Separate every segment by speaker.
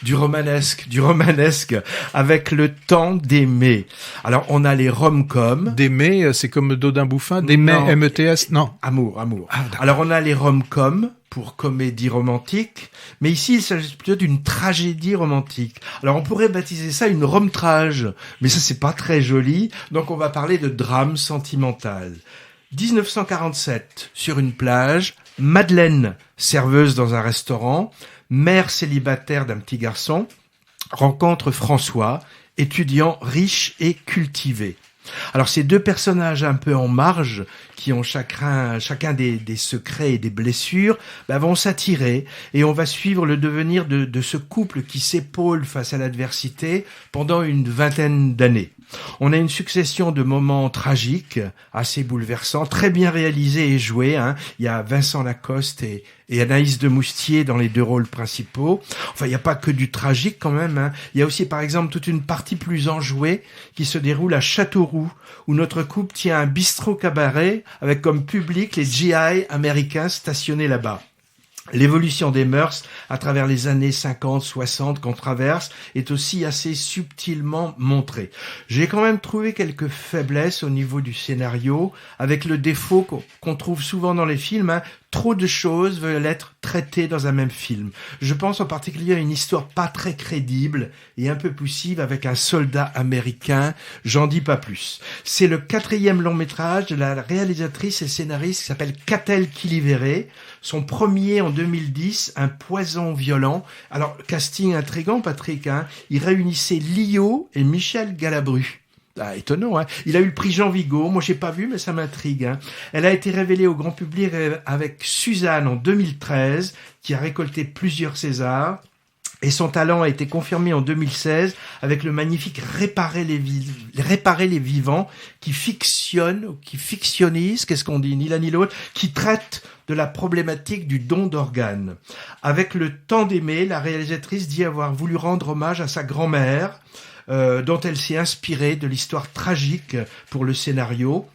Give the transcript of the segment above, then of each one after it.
Speaker 1: du romanesque, avec le temps d'aimer. Alors, on a les rom-coms.
Speaker 2: D'aimer, c'est comme Dodin Bouffin. D'aimer,
Speaker 1: Non.
Speaker 2: M-E-T-S, non.
Speaker 1: Amour. Alors, on a les rom-coms pour comédie romantique, mais ici, il s'agit plutôt d'une tragédie romantique. Alors, on pourrait baptiser ça une rom-trage, mais ça, c'est pas très joli, donc on va parler de drame sentimental. 1947, sur une plage, Madeleine, serveuse dans un restaurant, mère célibataire d'un petit garçon, rencontre François, étudiant riche et cultivé. Alors ces deux personnages un peu en marge, qui ont chacun des secrets et des blessures, vont s'attirer et on va suivre le devenir de ce couple qui s'épaule face à l'adversité pendant une vingtaine d'années. On a une succession de moments tragiques, assez bouleversants, très bien réalisés et joués. Il y a Vincent Lacoste et Anaïs de Moustier dans les deux rôles principaux. Enfin, il n'y a pas que du tragique quand même. Il y a aussi, par exemple, toute une partie plus enjouée qui se déroule à Châteauroux, où notre couple tient un bistrot-cabaret avec comme public les GI américains stationnés là-bas. L'évolution des mœurs à travers les années 50, 60 qu'on traverse est aussi assez subtilement montrée. J'ai quand même trouvé quelques faiblesses au niveau du scénario, avec le défaut qu'on trouve souvent dans les films, trop de choses veulent être traitées dans un même film. Je pense en particulier à une histoire pas très crédible et un peu poussive avec un soldat américain, j'en dis pas plus. C'est le 4e long métrage de la réalisatrice et scénariste qui s'appelle Catel Quilivéré, son premier en 2010, Un poison violent. Alors, casting intrigant, Patrick, il réunissait Lio et Michel Galabru. Étonnant, Il a eu le prix Jean Vigo. Moi, j'ai pas vu, mais ça m'intrigue, Elle a été révélée au grand public avec Suzanne en 2013, qui a récolté plusieurs Césars. Et son talent a été confirmé en 2016 avec le magnifique Réparer les vivants, qui fictionnise, qu'est-ce qu'on dit, ni l'un ni l'autre, qui traite de la problématique du don d'organes. Avec le temps d'aimer, la réalisatrice dit avoir voulu rendre hommage à sa grand-mère, dont elle s'est inspirée de l'histoire tragique pour le scénario.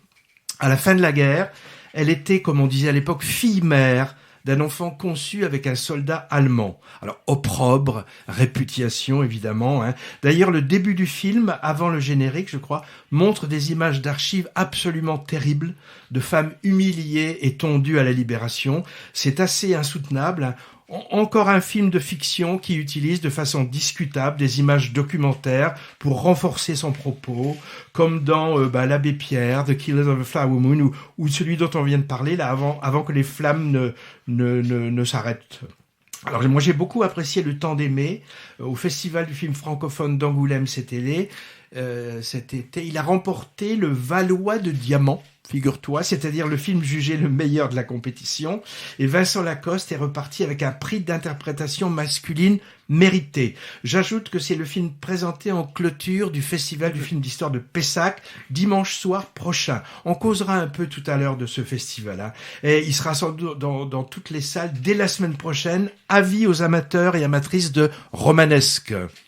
Speaker 1: À la fin de la guerre, elle était, comme on disait à l'époque, fille-mère d'un enfant conçu avec un soldat allemand. Alors, opprobre, réputation, évidemment. D'ailleurs, le début du film, avant le générique, je crois, montre des images d'archives absolument terribles, de femmes humiliées et tondues à la libération. C'est assez insoutenable. Encore un film de fiction qui utilise de façon discutable des images documentaires pour renforcer son propos, comme dans L'Abbé Pierre, The Killers of the Flower Moon, ou celui dont on vient de parler là avant que les flammes ne s'arrêtent. Alors moi j'ai beaucoup apprécié Le temps d'aimer au Festival du film francophone d'Angoulême cet été. Il a remporté le Valois de Diamant, figure-toi, c'est-à-dire le film jugé le meilleur de la compétition. Et Vincent Lacoste est reparti avec un prix d'interprétation masculine mérité. J'ajoute que c'est le film présenté en clôture du Festival du film d'histoire de Pessac, dimanche soir prochain. On causera un peu tout à l'heure de ce festival. Et il sera sans doute dans toutes les salles dès la semaine prochaine. Avis aux amateurs et amatrices de romanesque.